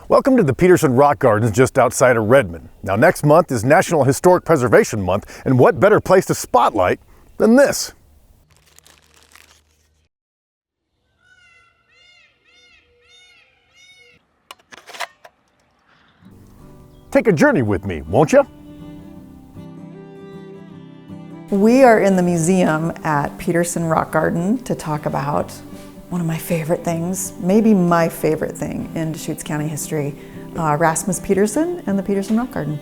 Welcome to the Petersen Rock Gardens just outside of Redmond. Now next month is National Historic Preservation Month, and what better place to spotlight than this? Take a journey with me, won't you? We are in the museum at Petersen Rock Garden to talk about one of my favorite things, maybe my favorite thing in Deschutes County history, Rasmus Petersen and the Petersen Rock Garden.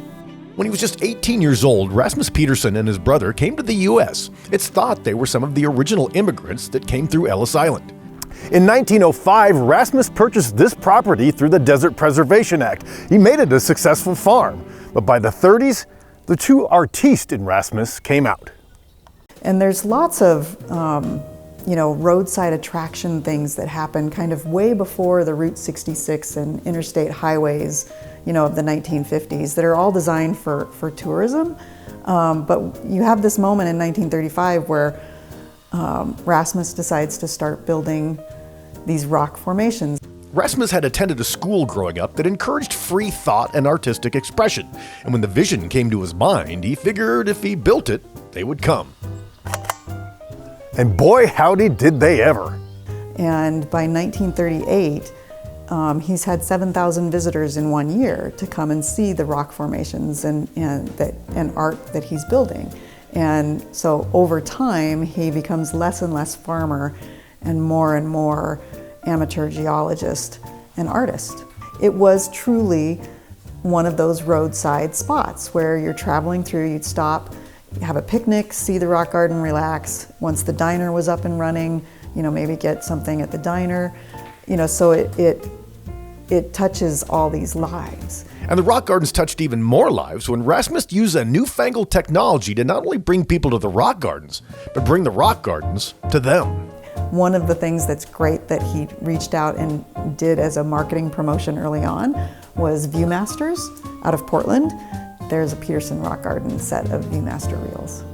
When he was just 18 years old, Rasmus Petersen and his brother came to the U.S. It's thought they were some of the original immigrants that came through Ellis Island. In 1905, Rasmus purchased this property through the Desert Preservation Act. He made it a successful farm, but by the 30s, the true artiste in Rasmus came out. And there's lots of roadside attraction things that happen kind of way before the Route 66 and interstate highways, of the 1950s that are all designed for tourism. But you have this moment in 1935 where Rasmus decides to start building these rock formations. Rasmus had attended a school growing up that encouraged free thought and artistic expression. And when the vision came to his mind, he figured if he built it, they would come. And boy, howdy did they ever. And by 1938, he's had 7,000 visitors in 1 year to come and see the rock formations and art that he's building. And so over time, he becomes less and less farmer and more amateur geologist and artist. It was truly one of those roadside spots where you're traveling through, you'd stop, have a picnic, see the rock garden, relax. Once the diner was up and running, maybe get something at the diner. So it touches all these lives. And the rock gardens touched even more lives when Rasmus used a newfangled technology to not only bring people to the rock gardens, but bring the rock gardens to them. One of the things that's great that he reached out and did as a marketing promotion early on was Viewmasters out of Portland. There's a Petersen Rock Garden set of Viewmaster reels.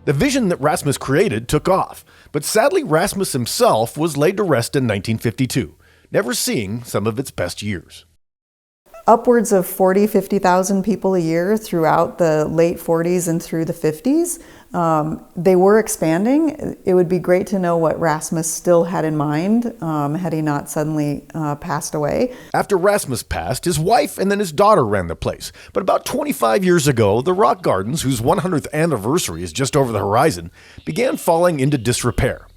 The vision that Rasmus created took off, but sadly Rasmus himself was laid to rest in 1952, never seeing some of its best years. Upwards of 50,000 people a year throughout the late 40s and through the 50s. They were expanding. It would be great to know what Rasmus still had in mind had he not suddenly passed away. After Rasmus passed, his wife and then his daughter ran the place. But about 25 years ago, the rock gardens, whose 100th anniversary is just over the horizon, began falling into disrepair.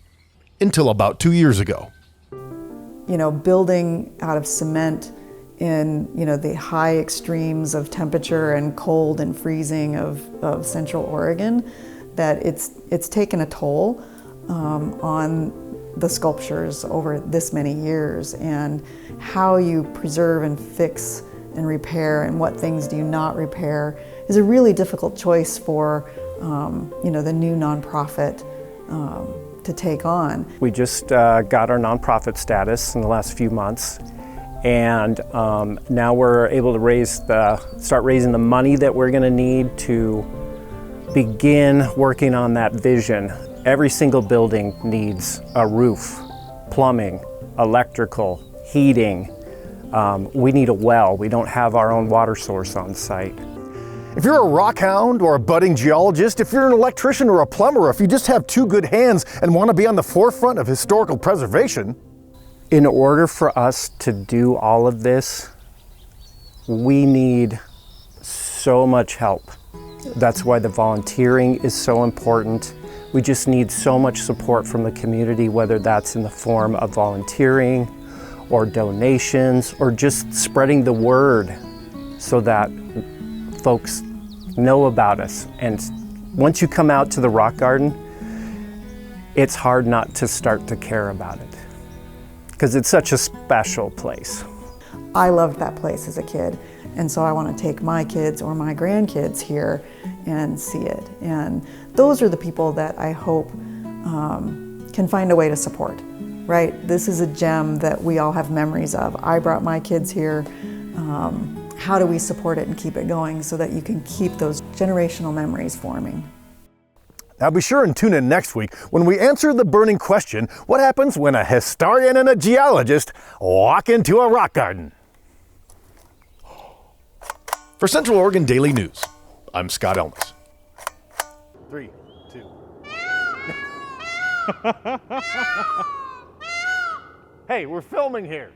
Until about 2 years ago. Building out of cement in the high extremes of temperature and cold and freezing of Central Oregon, that it's taken a toll on the sculptures over this many years, and how you preserve and fix and repair and what things do you not repair is a really difficult choice for the new nonprofit to take on. We just got our nonprofit status in the last few months. And now we're able to start raising the money that we're going to need to begin working on that vision. Every single building needs a roof, plumbing, electrical, heating. We need a well. We don't have our own water source on site. If you're a rock hound or a budding geologist, if you're an electrician or a plumber, or if you just have two good hands and want to be on the forefront of historical preservation, in order for us to do all of this, we need so much help. That's why the volunteering is so important. We just need so much support from the community, whether that's in the form of volunteering or donations or just spreading the word so that folks know about us. And once you come out to the rock garden, it's hard not to start to care about it, because it's such a special place. I loved that place as a kid, and so I want to take my kids or my grandkids here and see it. And those are the people that I hope can find a way to support, right? This is a gem that we all have memories of. I brought my kids here. How do we support it and keep it going so that you can keep those generational memories forming? Now be sure and tune in next week when we answer the burning question, what happens when a historian and a geologist walk into a rock garden? For Central Oregon Daily News, I'm Scott Elmas. 3, 2. Hey, we're filming here.